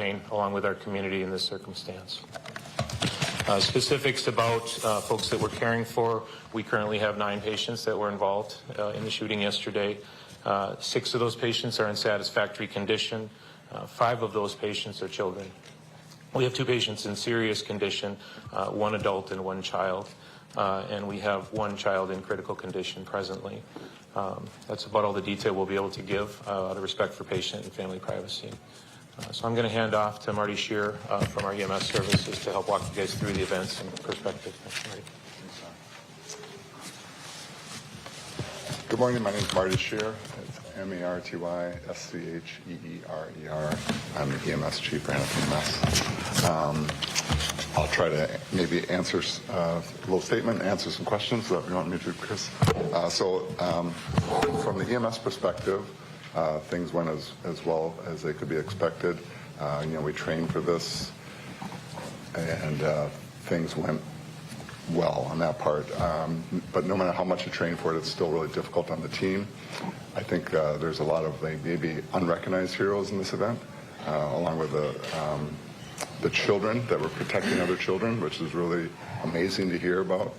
pain along with our community in this circumstance. Specifics about folks that we're caring for, we currently have 9 patients that were involved in the shooting yesterday. 6 of those patients are in satisfactory condition. 5 of those patients are children. We have 2 patients in serious condition, 1 adult and 1 child, and we have 1 child in critical condition presently. That's about all the detail we'll be able to give out of respect for patient and family privacy. So I'm going to hand off to Marty Shear from our EMS services to help walk you guys through the events and perspective. Marty. Good morning. My name is Marty Shear. It's M-A-R-T-Y-S-C-H-E-E-R-E-R. I'm the EMS chief for Hennepin EMS. I'll try to maybe answer a little statement, answer some questions that you want me to, Chris. From the EMS perspective, things went as well as they could be expected. We trained for this, and things went well on that part. But no matter how much you train for it, it's still really difficult on the team. I think there's a lot of maybe unrecognized heroes in this event, along with the children that were protecting other children, which is really amazing to hear about.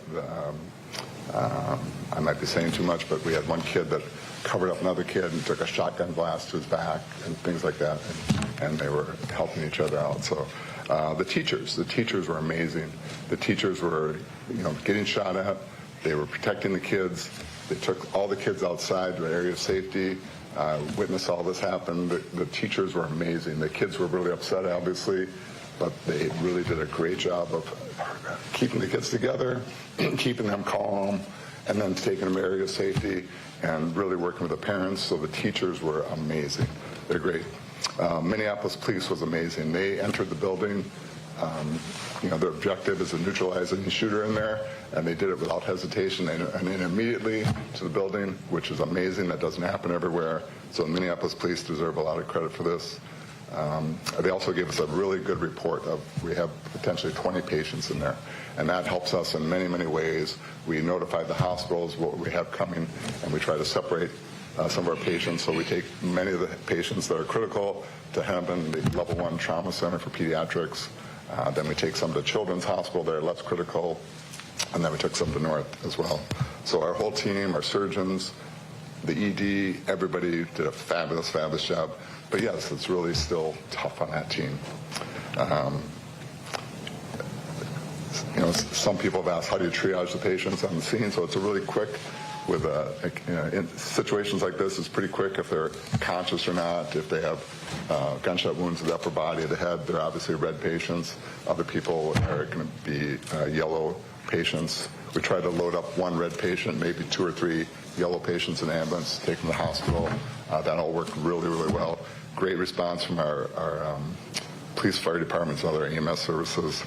I might be saying too much, but we had one kid that covered up another kid and took a shotgun blast to his back and things like that, and they were helping each other out. So the teachers were amazing. The teachers were, getting shot at. They were protecting the kids. They took all the kids outside to an area of safety. Witnessed all this happen. The teachers were amazing. The kids were really upset, obviously, but they really did a great job of keeping the kids together, keeping them calm, and then taking them to an area of safety and really working with the parents. So the teachers were amazing. They're great. Minneapolis police was amazing. They entered the building. Their objective is to neutralize any shooter in there, and they did it without hesitation and then immediately to the building, which is amazing. That doesn't happen everywhere. So Minneapolis police deserve a lot of credit for this. They also gave us a really good report of we have potentially 20 patients in there, and that helps us in many, many ways. We notified the hospitals what we have coming, and we try to separate some of our patients. So we take many of the patients that are critical to Hennepin, the level 1 trauma center for pediatrics. Then we take some to Children's Hospital, they're less critical, and then we took some to North as well. So our whole team, our surgeons, the ED, everybody did a fabulous, fabulous job. But yes, it's really still tough on that team. Some people have asked, how do you triage the patients on the scene? So it's a really quick, with in situations like this, it's pretty quick if they're conscious or not. If they have gunshot wounds to the upper body of the head, they're obviously red patients. Other people are going to be yellow patients. We try to load up 1 red patient, maybe 2 or 3 yellow patients in an ambulance, take them to the hospital. That all worked really, really well. Great response from our police, fire departments, and other EMS services.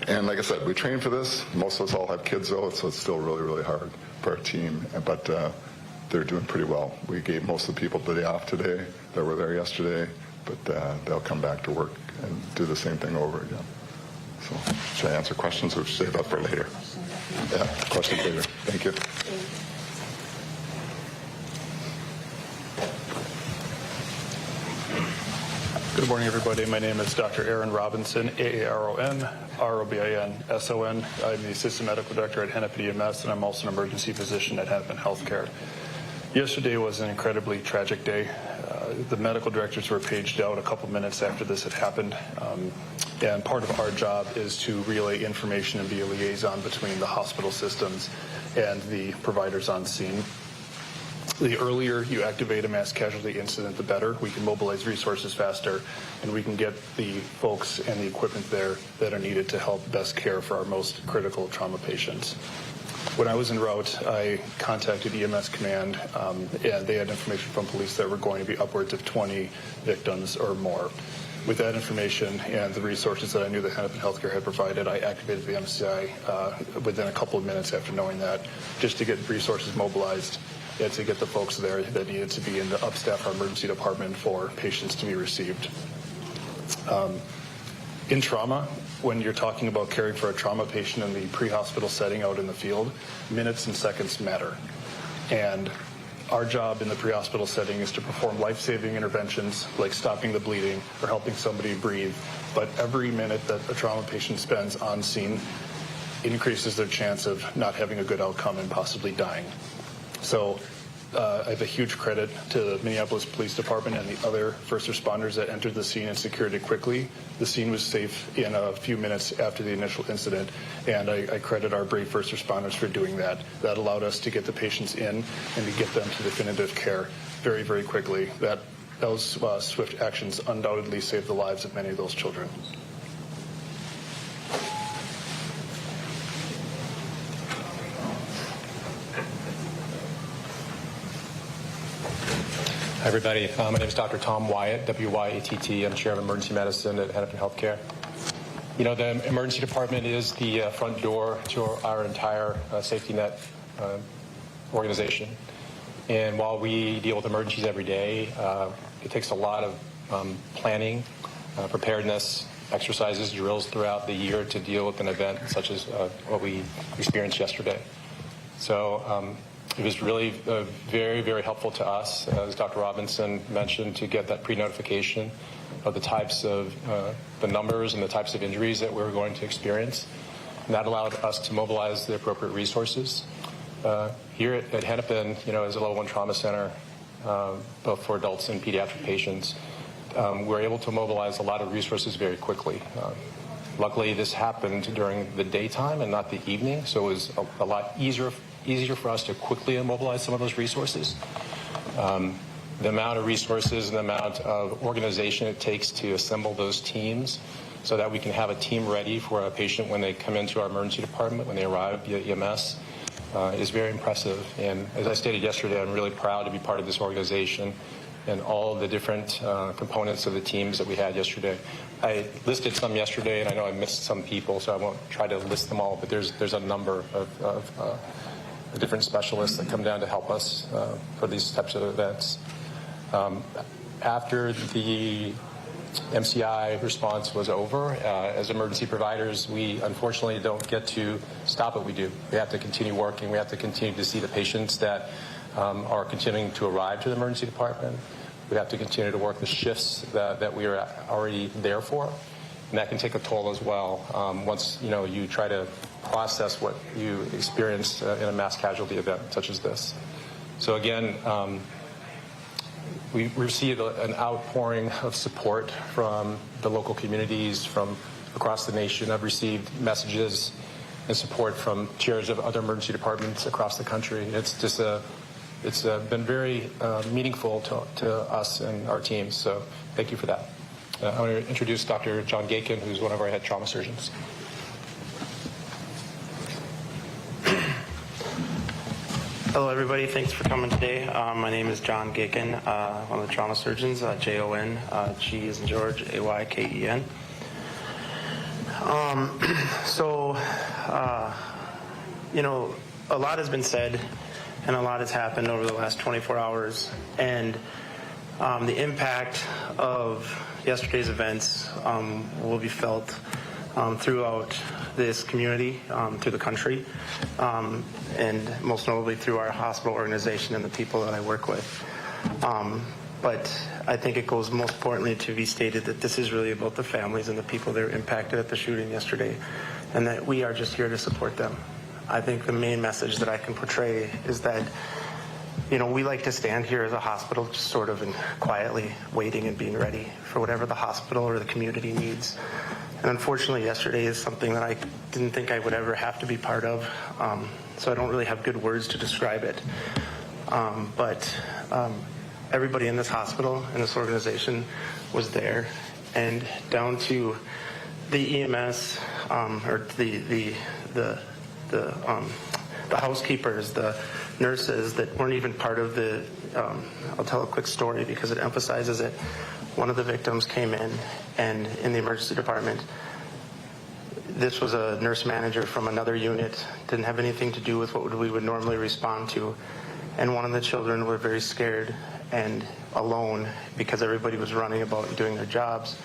And like I said, we train for this. Most of us all have kids, though, so it's still really, really hard for our team. But they're doing pretty well. We gave most of the people the day off today that were there yesterday, but they'll come back to work and do the same thing over again. So should I answer questions or save that for later? Yeah, questions later. Thank you. Good morning, everybody. My name is Dr. Aaron Robinson, A-A-R-O-N, R-O-B-I-N-S-O-N. I'm the Assistant Medical Director at Hennepin EMS, and I'm also an emergency physician at Hennepin Healthcare. Yesterday was an incredibly tragic day. The medical directors were paged out a couple minutes after this had happened, and part of our job is to relay information and be a liaison between the hospital systems and the providers on scene. The earlier you activate a mass casualty incident, the better. We can mobilize resources faster, and we can get the folks and the equipment there that are needed to help best care for our most critical trauma patients. When I was en route, I contacted EMS Command, and they had information from police that were going to be upwards of 20 victims or more. With that information and the resources that I knew that Hennepin Healthcare had provided, I activated the MCI within a couple of minutes after knowing that, just to get resources mobilized and to get the folks there that needed to be in the upstaff our emergency department for patients to be received. In trauma, when you're talking about caring for a trauma patient in the pre-hospital setting out in the field, minutes and seconds matter. And Our job in the pre-hospital setting is to perform life-saving interventions like stopping the bleeding or helping somebody breathe. But every minute that a trauma patient spends on scene increases their chance of not having a good outcome and possibly dying. So I have a huge credit to the Minneapolis Police Department and the other first responders that entered the scene and secured it quickly. The scene was safe in a few minutes after the initial incident, and I credit our brave first responders for doing that. That allowed us to get the patients in and to get them to definitive care very, very quickly. Those swift actions undoubtedly saved the lives of many of those children. Hi, everybody. My name is Dr. Tom Wyatt, W-Y-A-T-T. I'm chair of emergency medicine at Hennepin Healthcare. You know, the emergency department is the front door to our entire safety net organization. And while we deal with emergencies every day, it takes a lot of planning, preparedness, exercises, drills throughout the year to deal with an event such as what we experienced yesterday. So it was really very, very helpful to us, as Dr. Robinson mentioned, to get that pre-notification of the types of the numbers and the types of injuries that we were going to experience. And that allowed us to mobilize the appropriate resources. Here at Hennepin, you know, as a level 1 trauma center, both for adults and pediatric patients, we're able to mobilize a lot of resources very quickly. Luckily, this happened during the daytime and not the evening, so it was a lot easier for us to quickly mobilize some of those resources. The amount of resources and the amount of organization it takes to assemble those teams so that we can have a team ready for a patient when they come into our emergency department, when they arrive via EMS, is very impressive. And as I stated yesterday, I'm really proud to be part of this organization and all the different components of the teams that we had yesterday. I listed some yesterday, and I know I missed some people, so I won't try to list them all, but there's a number of different specialists that come down to help us for these types of events. After the MCI response was over, as emergency providers, we unfortunately don't get to stop what we do. We have to continue working. We have to continue to see the patients that are continuing to arrive to the emergency department. We have to continue to work the shifts that we are already there for, and that can take a toll as well. Once you try to process what you experienced in a mass casualty event such as this. So again, we received an outpouring of support from the local communities from across the nation. I've received messages and support from chairs of other emergency departments across the country. It's just it's been very meaningful to us and our teams. So thank you for that. I want to introduce Dr. John Gakin, who's one of our head trauma surgeons. Hello, everybody. Thanks for coming today. My name is John Gakin, one of the trauma surgeons, Jon, G as in George, Ayken. A lot has been said and a lot has happened over the last 24 hours. And the impact of yesterday's events will be felt throughout this community, through the country, and most notably through our hospital organization and the people that I work with. But I think it goes most importantly to be stated that this is really about the families and the people that are impacted at the shooting yesterday, and that we are just here to support them. I think the main message that I can portray is that, we like to stand here as a hospital just sort of quietly waiting and being ready for whatever the hospital or the community needs. And unfortunately, yesterday is something that I didn't think I would ever have to be part of, so I don't really have good words to describe it. But everybody in this hospital and this organization was there, and down to the EMS or the housekeepers, the nurses that weren't even part of the. I'll tell a quick story because it emphasizes it. One of the victims came in, and in the emergency department, this was a nurse manager from another unit, didn't have anything to do with what we would normally respond to, and one of the children were very scared and alone because everybody was running about and doing their jobs.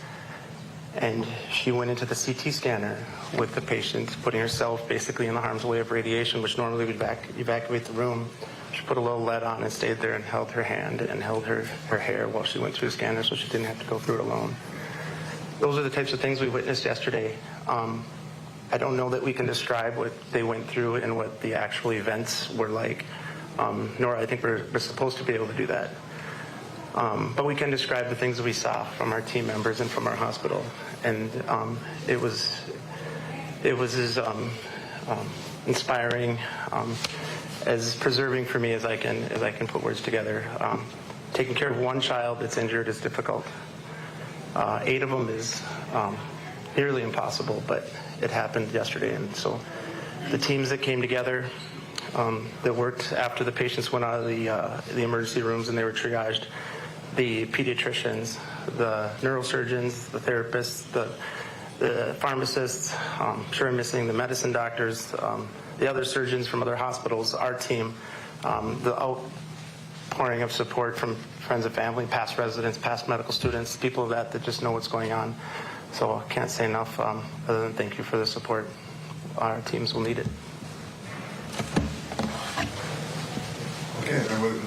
And she went into the CT scanner with the patient, putting herself basically in the harm's way of radiation, which normally would evacuate the room. She put a little lead on and stayed there and held her hand and held her hair while she went through the scanner so she didn't have to go through it alone. Those are the types of things we witnessed yesterday. I don't know that we can describe what they went through and what the actual events were like, nor I think we're supposed to be able to do that. But we can describe the things that we saw from our team members and from our hospital. And it was as inspiring, as preserving for me as I can put words together. Taking care of one child that's injured is difficult. 8 of them is nearly impossible, but it happened yesterday. And so the teams that came together, that worked after the patients went out of the emergency rooms and they were triaged, the pediatricians, the neurosurgeons, the therapists, the pharmacists, sure I'm missing the medicine doctors, the other surgeons from other hospitals, our team, the outpouring of support from friends and family, past residents, past medical students, people that just know what's going on. So I can't say enough other than thank you for the support. Our teams will need it. Okay, I would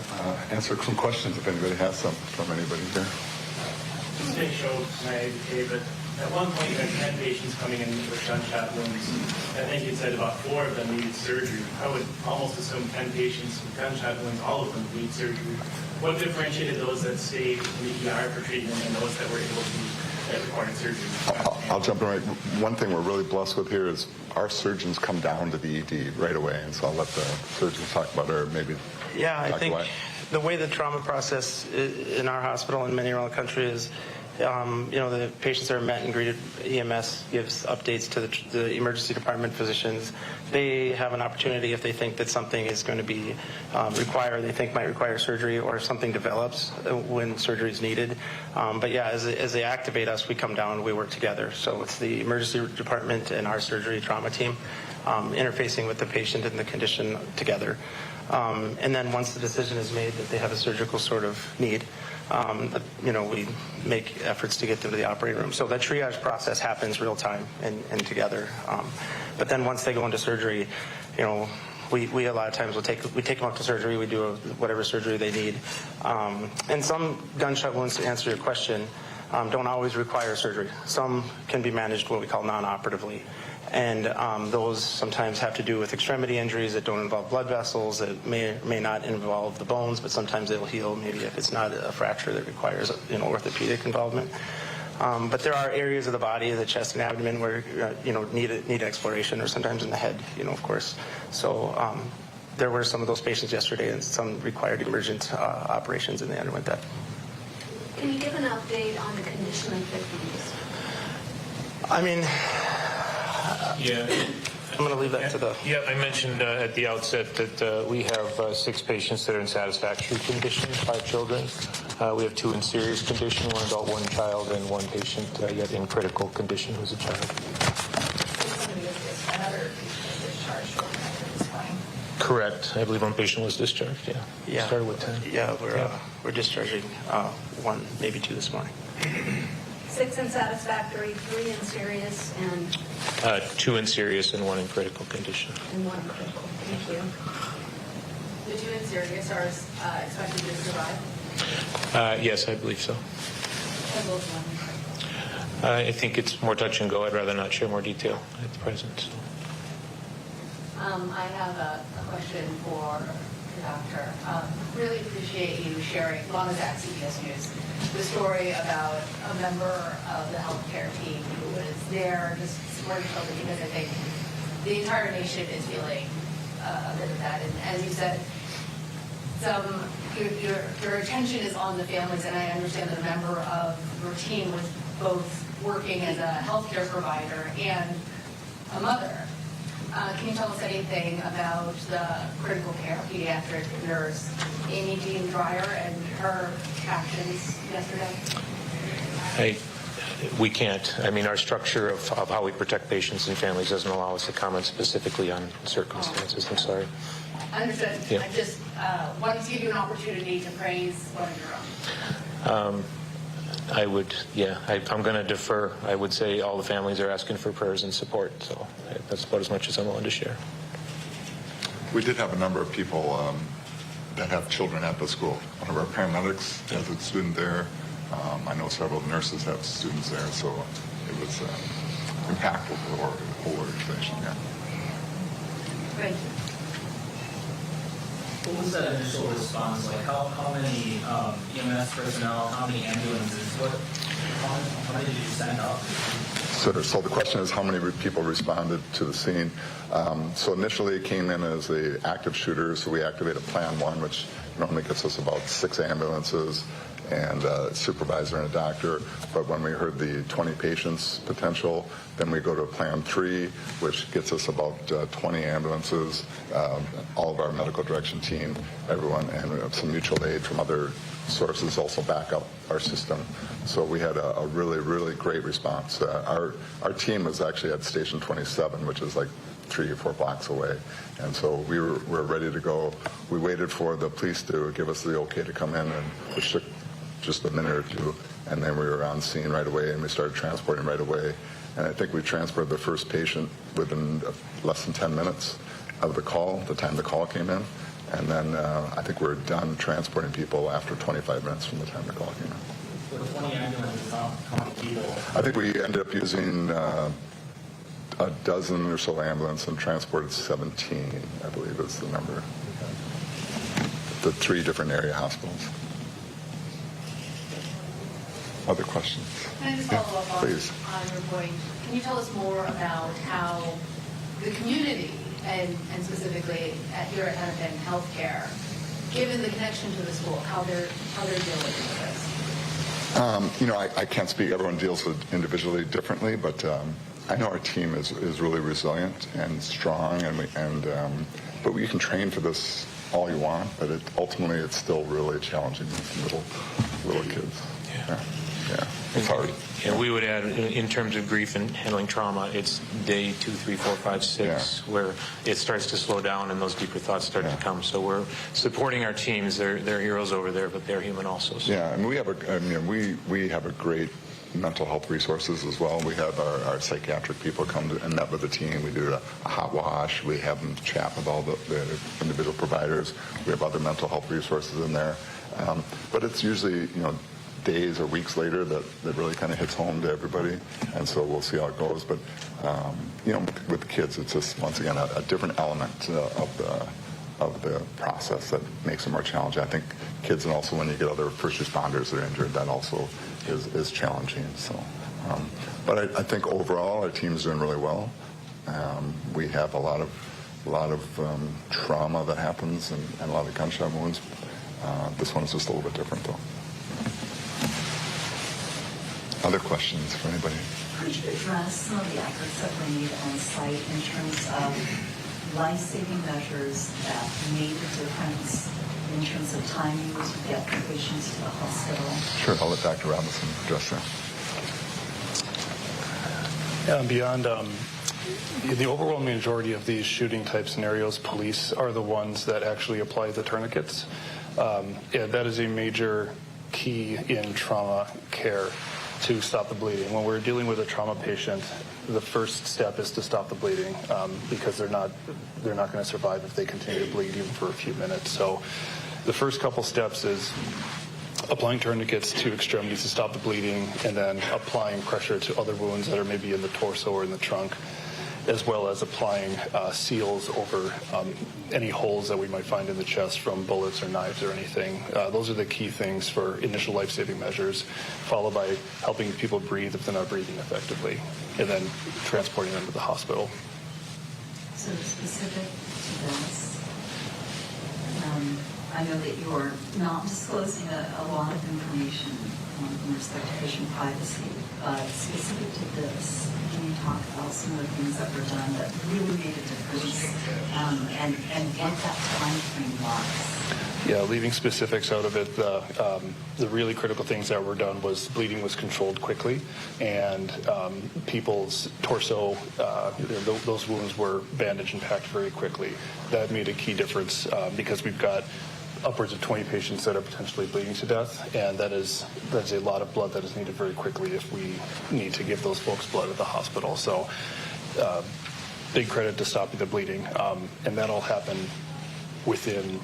answer some questions if anybody has some from anybody here. Just to show my but at one point you had 10 patients coming in with gunshot wounds. I think you said about 4 of them needed surgery. I would almost assume 10 patients with gunshot wounds, all of them need surgery. What differentiated those that stayed in the ER for treatment and those that were able to that required surgery? I'll jump in right. One thing we're really blessed with here is our surgeons come down to the ED right away, and so I'll let the surgeons talk about it, or maybe. Yeah, I think the way the trauma process in our hospital and many around the country is, the patients are met and greeted. EMS gives updates to the emergency department physicians. They have an opportunity if they think that something is going to be they think might require surgery, or if something develops when surgery is needed. But yeah, as they activate us, we come down and we work together. So it's the emergency department and our surgery trauma team interfacing with the patient and the condition together. And then once the decision is made that they have a surgical sort of need, we make efforts to get them to the operating room. So that triage process happens real time and together. But then once they go into surgery, we a lot of times we take them up to surgery. We do whatever surgery they need. And some gunshot wounds, to answer your question, don't always require surgery. Some can be managed what we call non-operatively. And those sometimes have to do with extremity injuries that don't involve blood vessels, that may or may not involve the bones, but sometimes they'll heal maybe if it's not a fracture that requires orthopedic involvement. But there are areas of the body, the chest and abdomen, where need exploration, or sometimes in the head, of course. So there were some of those patients yesterday, and some required emergent operations, and they underwent that. Can you give an update on the condition of victims? Yeah. I'm going to leave that to the... Yeah, I mentioned at the outset that we have 6 patients that are in satisfactory condition, 5 children. We have 2 in serious condition, 1 adult, 1 child, and 1 patient yet in critical condition who's a child. Correct. I believe 1 patient was discharged, yeah. Yeah. Started with 10. Yeah, we're discharging 1, maybe 2 this morning. 6 in satisfactory, 3 in serious, and 2 in serious and 1 in critical condition. 1 critical. Thank you. The 2 in serious are expected to survive? Yes, I believe so. I think it's more touch and go. I'd rather not share more detail at the present. So. I have a question for the doctor. Really appreciate you sharing, long as at CBS News, the story about a member of the healthcare team who was there just supporting children, because I think the entire nation is feeling a bit of that. And as you said, your attention is on the families, and I understand that a member of your team was both working as a healthcare provider and a mother. Can you tell us anything about the critical care pediatric nurse, Amy Jean Dreyer, and her actions yesterday? We can't. I mean, our structure of how we protect patients and families doesn't allow us to comment specifically on circumstances. I'm sorry. Understood. Yeah. I just wanted to give you an opportunity to praise one of your own. I would, yeah, I'm going to defer. I would say all the families are asking for prayers and support, so that's about as much as I'm willing to share. We did have a number of people that have children at the school. One of our paramedics has a student there. I know several nurses have students there, so it was impactful for the whole organization. Yeah. Thank you. What was that initial response like? How many EMS personnel, how many ambulances, how many did you send up? So the question is how many people responded to the scene. So initially it came in as the active shooter, so we activated Plan 1, which normally gets us about 6 ambulances and a supervisor and a doctor. But when we heard the 20 patients potential, then we go to Plan 3, which gets us about 20 ambulances, all of our medical direction team, everyone, and we have some mutual aid from other sources also back up our system. So we had a really, really great response. Our team was actually at Station 27, which is like 3 or 4 blocks away. And so we were ready to go. We waited for the police to give us the okay to come in, and which took just a minute or two. And then we were on scene right away, and we started transporting right away. And I think we transported the first patient within less than 10 minutes of the call, the time the call came in. And then I think we're done transporting people after 25 minutes from the time the call came in. With 20 ambulances, how many people? I think we ended up using a dozen or so ambulances and transported 17, I believe is the number. The 3 different area hospitals. Other questions? Can I just follow up on your point? Can you tell us more about how the community, and specifically here at Hennepin Healthcare, given the connection to the school, how they're dealing with this? I can't speak. Everyone deals with individually differently, but I know our team is really resilient and strong, but you can train for this all you want, but ultimately it's still really challenging with little kids. Yeah, it's hard. And we would add, in terms of grief and handling trauma, it's day 2, 3, 4, 5, 6, where it starts to slow down and those deeper thoughts start to come. So we're supporting our teams. They're heroes over there, but they're human also. So. Yeah, and we have a great mental health resources as well. We have our psychiatric people come and met with the team. We do a hot wash. We have them chat with all the individual providers. We have other mental health resources in there. But it's usually, days or weeks later that really kind of hits home to everybody, and so we'll see how it goes. But with the kids, it's just once again a different element of the process that makes it more challenging. I think kids, and also when you get other first responders that are injured, that also is challenging. So, but I think overall our team's doing really well. We have a lot of trauma that happens and a lot of gunshot wounds. This one's just a little bit different though. Other questions for anybody? Could you address some of the efforts that were made on site in terms of life-saving measures that made a difference in terms of timing to get the patients to the hospital? Sure, I'll let Dr. Robinson address that. Beyond the overwhelming majority of these shooting type scenarios, police are the ones that actually apply the tourniquets. That is a major key in trauma care to stop the bleeding. When we're dealing with a trauma patient, the first step is to stop the bleeding because they're not going to survive if they continue to bleed even for a few minutes. So the first couple steps is applying tourniquets to extremities to stop the bleeding, and then applying pressure to other wounds that are maybe in the torso or in the trunk, as well as applying seals over any holes that we might find in the chest from bullets or knives or anything. Those are the key things for initial life-saving measures, followed by helping people breathe if they're not breathing effectively, and then transporting them to the hospital. So specific to this, I know that you're not disclosing a lot of information in respect to patient privacy, but specific to this, can you talk about some of the things that were done that really made a difference and what that time frame was? Yeah, leaving specifics out of it, the really critical things that were done was bleeding was controlled quickly, and people's torso, those wounds were bandaged and packed very quickly. That made a key difference because we've got upwards of 20 patients that are potentially bleeding to death, and that's a lot of blood that is needed very quickly if we need to give those folks blood at the hospital. So big credit to stopping the bleeding, and that'll happen within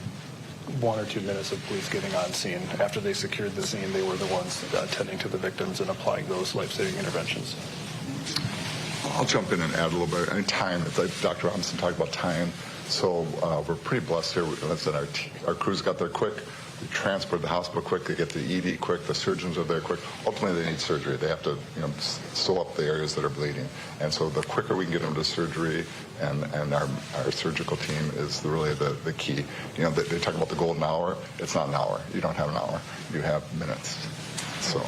1 or 2 minutes of police getting on scene. After they secured the scene, they were the ones tending to the victims and applying those life-saving interventions. I'll jump in and add a little bit. And time, it's like Dr. Robinson talked about time. So we're pretty blessed here. Listen, our crews got there quick. We transport the hospital quick. They get the ED quick. The surgeons are there quick. Ultimately, they need surgery. They have to, sew up the areas that are bleeding. And so the quicker we can get them to surgery, and our surgical team is really the key. They talk about the golden hour. It's not an hour. You don't have an hour. You have minutes. So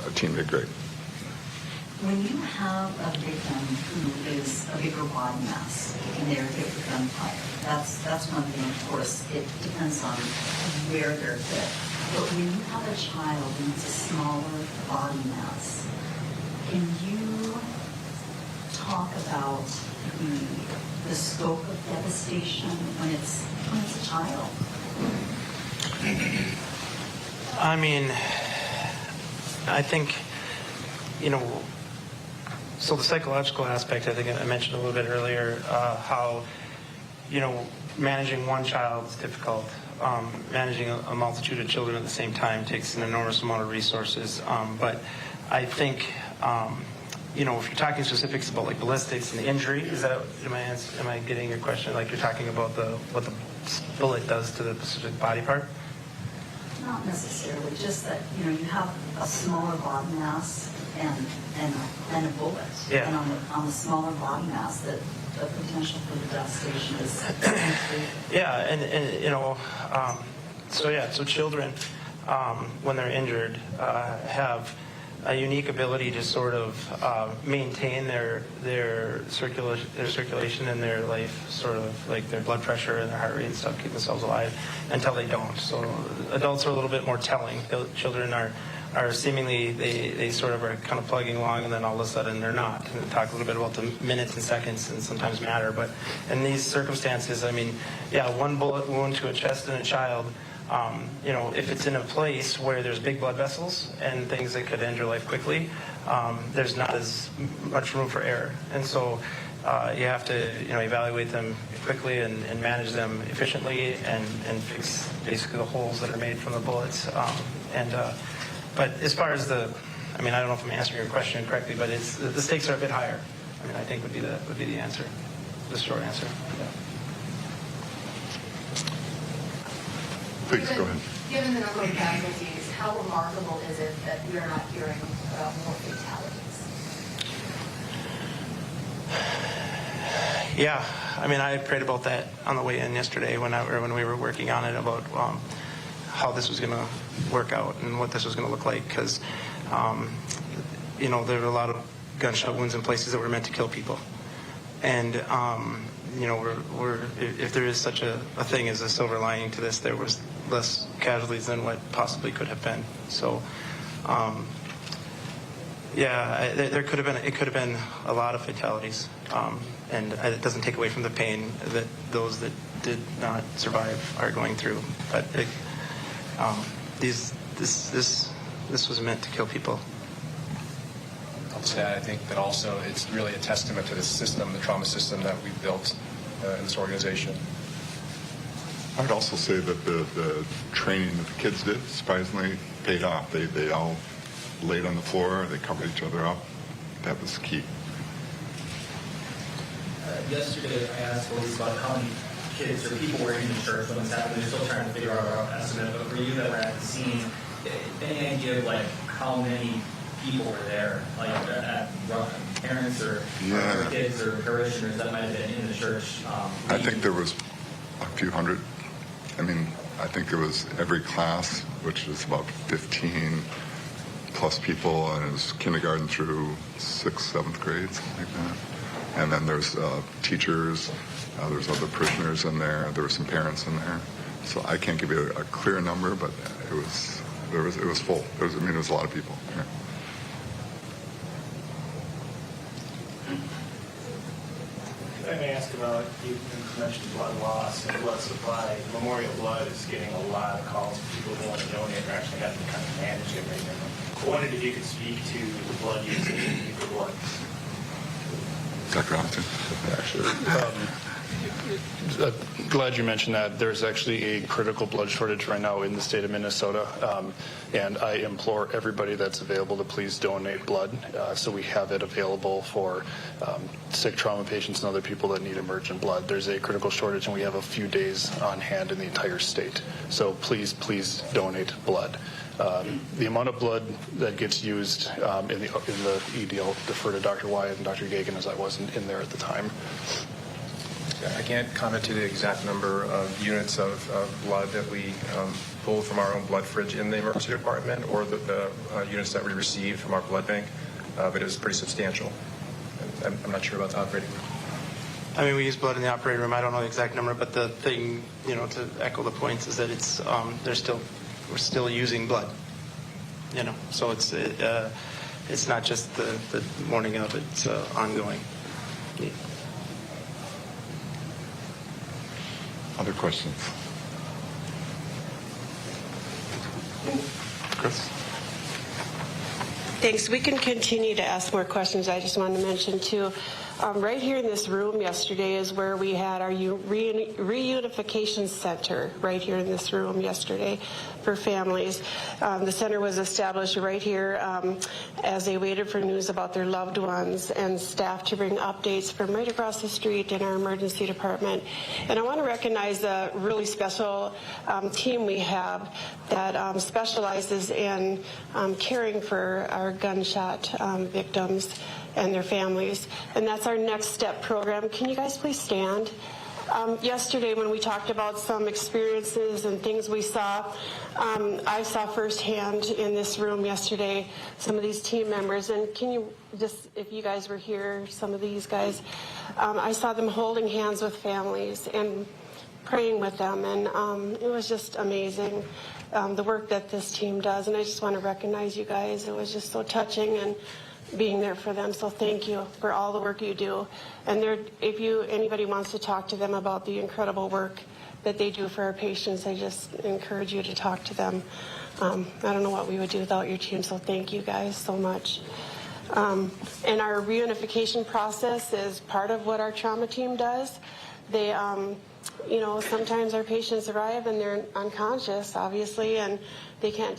the team did great. When you have a victim who is a bigger body mass and they're hit with gunfire, that's one thing. Of course, it depends on where they're hit. But when you have a child and it's a smaller body mass, can you talk about the scope of devastation when it's a child? I mean, I think, so the psychological aspect, I think I mentioned a little bit earlier, how, managing one child is difficult. Managing a multitude of children at the same time takes an enormous amount of resources. But I think, if you're talking specifics about like ballistics and the injury, am I getting your question? Like you're talking about what the bullet does to the specific body part? Not necessarily, just that, you have a smaller body mass and a bullet. Yeah. And on the smaller body mass, the potential for the devastation is Yeah, so children, when they're injured, have a unique ability to sort of maintain their circulation in their life, sort of like their blood pressure and their heart rate and stuff, keep themselves alive until they don't. So adults are a little bit more telling. Children are seemingly, they sort of are kind of plugging along, and then all of a sudden they're not. And we'll talk a little bit about the minutes and seconds and sometimes matter. But in these circumstances, one bullet wound to a chest in a child, if it's in a place where there's big blood vessels and things that could end your life quickly, there's not as much room for error. And so you have to, evaluate them quickly and manage them efficiently and fix basically the holes that are made from the bullets. But as far as I don't know if I'm answering your question correctly, but the stakes are a bit higher. I think would be the answer, the short answer. Yeah. Please, go ahead. Given the number of casualties, how remarkable is it that we are not hearing about more fatalities? Yeah, I prayed about that on the way in yesterday when we were working on it about how this was going to work out and what this was going to look like, because there were a lot of gunshot wounds in places that were meant to kill people, and if there is such a thing as a silver lining to this, there was less casualties than what possibly could have been. So there could have been a lot of fatalities, and it doesn't take away from the pain that those that did not survive are going through. But this was meant to kill people. I'll just add, I think that also it's really a testament to the system, the trauma system that we've built in this organization. I would also say that the training that the kids did surprisingly paid off. They all laid on the floor. They covered each other up. That was key. Yesterday, I asked police about how many kids or people were in the church when this happened. They're still trying to figure out our estimate. But for you that were at the scene, any idea of how many people were there, parents or kids or parishioners that might have been in the church? I think there was a few hundred. I think there was every class, which is about 15 plus people, and it was kindergarten through 6th, 7th grade, something like that. And then there's teachers, there's other parishioners in there, there were some parents in there. So I can't give you a clear number, but it was full. It was a lot of people. Yeah. I may ask about, you mentioned blood loss and blood supply. Memorial Blood is getting a lot of calls from people who want to donate or actually have to kind of manage it right now. I wondered if you could speak to the blood usage for blood. Dr. Robinson? Glad you mentioned that. There's actually a critical blood shortage right now in the state of Minnesota, and I implore everybody that's available to please donate blood so we have it available for sick trauma patients and other people that need emergent blood. There's a critical shortage, and we have a few days on hand in the entire state. So please donate blood. The amount of blood that gets used in the ED, I'll defer to Dr. Wyatt and Dr. Gagan, as I wasn't in there at the time. I can't comment to the exact number of units of blood that we pulled from our own blood fridge in the emergency department or the units that we received from our blood bank, but it was pretty substantial. I'm not sure about the operating room. I mean, we use blood in the operating room. I don't know the exact number, but the thing, to echo the points, is that it's we're still using blood. So it's not just the morning of; it's ongoing. Other questions? Chris? Thanks. We can continue to ask more questions. I just wanted to mention, too, right here in this room yesterday is where we had our reunification center, right here in this room yesterday for families. The center was established right here as they waited for news about their loved ones and staff to bring updates from right across the street in our emergency department. And I want to recognize a really special team we have that specializes in caring for our gunshot victims and their families. And that's our Next Step program. Can you guys please stand? Yesterday when we talked about some experiences and things we saw, I saw firsthand in this room yesterday some of these team members. And can you just, if you guys were here, some of these guys, I saw them holding hands with families and praying with them. And it was just amazing, the work that this team does. And I just want to recognize you guys. It was just so touching and being there for them. So thank you for all the work you do. And if anybody wants to talk to them about the incredible work that they do for our patients, I just encourage you to talk to them. I don't know what we would do without your team, so thank you guys so much. And our reunification process is part of what our trauma team does. They, sometimes our patients arrive and they're unconscious, obviously, and they can't tell